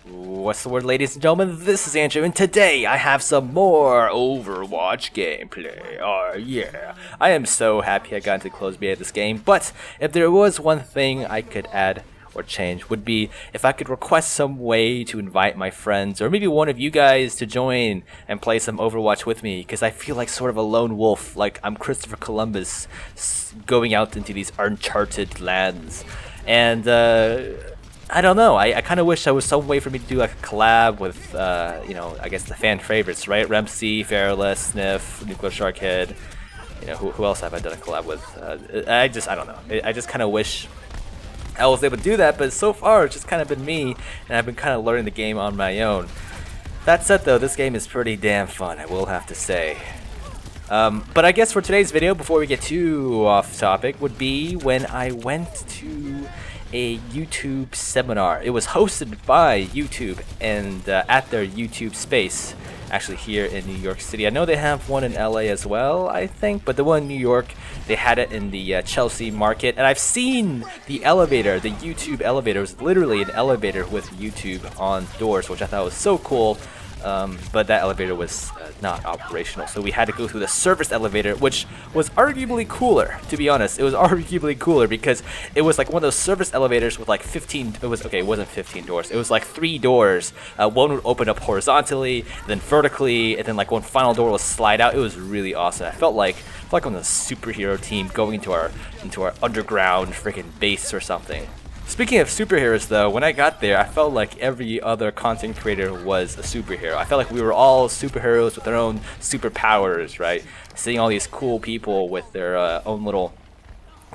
What's the word, ladies and gentlemen? This is Andrew, and today I have some more Overwatch gameplay. Oh yeah. I am so happy I got into the closed beta of this game, but if there was one thing I could add or change would be if I could request some way to invite my friends or maybe one of you guys to join and play some Overwatch with me, because I feel like sort of a lone wolf, like I'm Christopher Columbus going out into these uncharted lands. And I don't know. I kind of wish there was some way for me to do like a collab with, I guess the fan favorites, right? Remsy, Fairless, Sniff, Nuclear Sharkhead. You know, who else have I done a collab with? I don't know. I just kind of wish I was able to do that, but so far it's just kind of been me, and I've been kind of learning the game on my own. That said, though, this game is pretty damn fun, I will have to say. But I guess for today's video, before we get too off topic, would be when I went to a YouTube seminar. It was hosted by YouTube and at their YouTube space, actually here in New York City. I know they have one in LA as well, I think, but the one in New York, they had it in the Chelsea market. And I've seen the elevator, the YouTube elevator. It was literally an elevator with YouTube on doors, which I thought was so cool. But that elevator was not operational, so we had to go through the service elevator, which was arguably cooler, to be honest. It was arguably cooler because it was like one of those service elevators with like 15, it wasn't 15 doors, it was like 3 doors. One would open up horizontally, then vertically, and then like one final door will slide out. It was really awesome. I felt like on a superhero team going into our underground freaking base or something. Speaking of superheroes, though, when I got there, I felt like every other content creator was a superhero. I felt like we were all superheroes with their own superpowers, right? Seeing all these cool people with their own little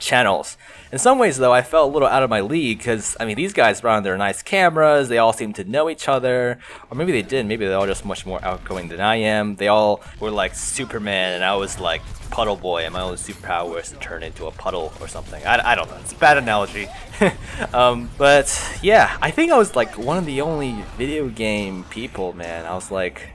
channels. In some ways, though, I felt a little out of my league because, I mean, these guys brought on their nice cameras, they all seemed to know each other, or maybe they didn't, maybe they're all just much more outgoing than I am. They all were like Superman, and I was like Puddle Boy, and my only superpower was to turn into a puddle or something. I don't know, it's a bad analogy. But yeah, I think I was like one of the only video game people, man. I was like,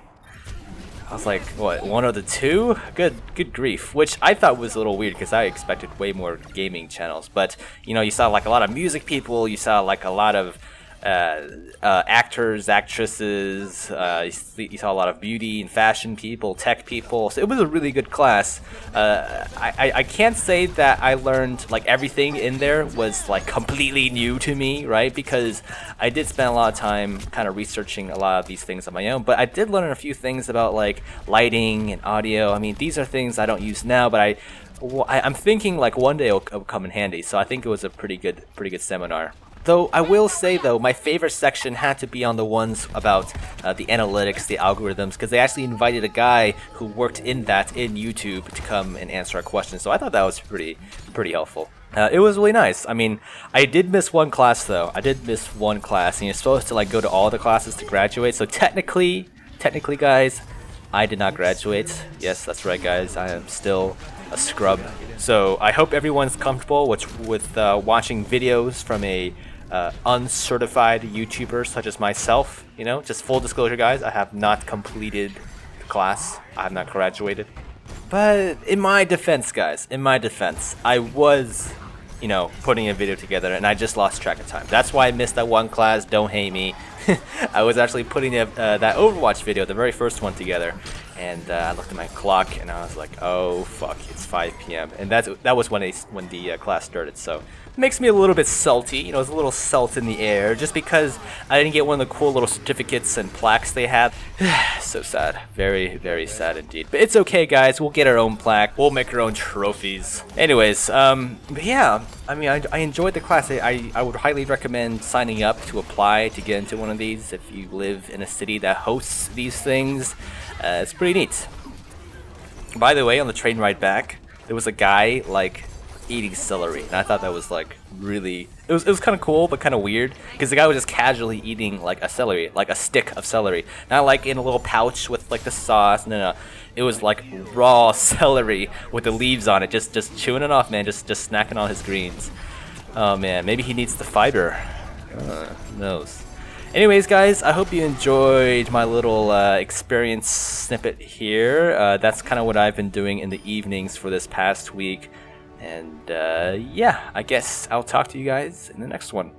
what, one of the two? Good grief. Which I thought was a little weird because I expected way more gaming channels. But, you know, you saw like a lot of music people, you saw like a lot of actors, actresses, you saw a lot of beauty and fashion people, tech people, so it was a really good class. I can't say that I learned like everything in there was like completely new to me, right? Because I did spend a lot of time kind of researching a lot of these things on my own, but I did learn a few things about like lighting and audio. I mean, these are things I don't use now, but I'm thinking like one day it'll come in handy, so I think it was a pretty good seminar. Though I will say, though, my favorite section had to be on the ones about the analytics, the algorithms, because they actually invited a guy who worked in YouTube to come and answer our questions. So I thought that was pretty helpful. It was really nice. I mean, I did miss one class, though. I did miss one class, and you're supposed to like go to all the classes to graduate. So technically, guys, I did not graduate. Yes, that's right, guys. I am still a scrub. So I hope everyone's comfortable with watching videos from a uncertified YouTuber such as myself. You know, just full disclosure, guys, I have not completed the class. I have not graduated. But in my defense, guys, I was, putting a video together, and I just lost track of time. That's why I missed that one class. Don't hate me. I was actually putting that Overwatch video, the very first one, together, and I looked at my clock, and I was like, "Oh fuck, it's 5 p.m." And that was when the class started. So it makes me a little bit salty. There's a little salt in the air, just because I didn't get one of the cool little certificates and plaques they had. So sad, very very sad indeed. But it's okay, guys. We'll get our own plaque. We'll make our own trophies. Anyways, but yeah. I mean, I enjoyed the class. I would highly recommend signing up to apply to get into one of these if you live in a city that hosts these things. It's pretty neat. By the way, on the train ride back, there was a guy like eating celery, and I thought that was like really, it was kind of cool but kind of weird, because the guy was just casually eating like a celery, like a stick of celery, not like in a little pouch with like the sauce. No, it was like raw celery with the leaves on it, just chewing it off, man, just snacking on his greens. Oh man, maybe he needs the fiber. Who knows? Anyways, guys, I hope you enjoyed my little experience snippet here. That's kind of what I've been doing in the evenings for this past week. And yeah, I guess I'll talk to you guys in the next one.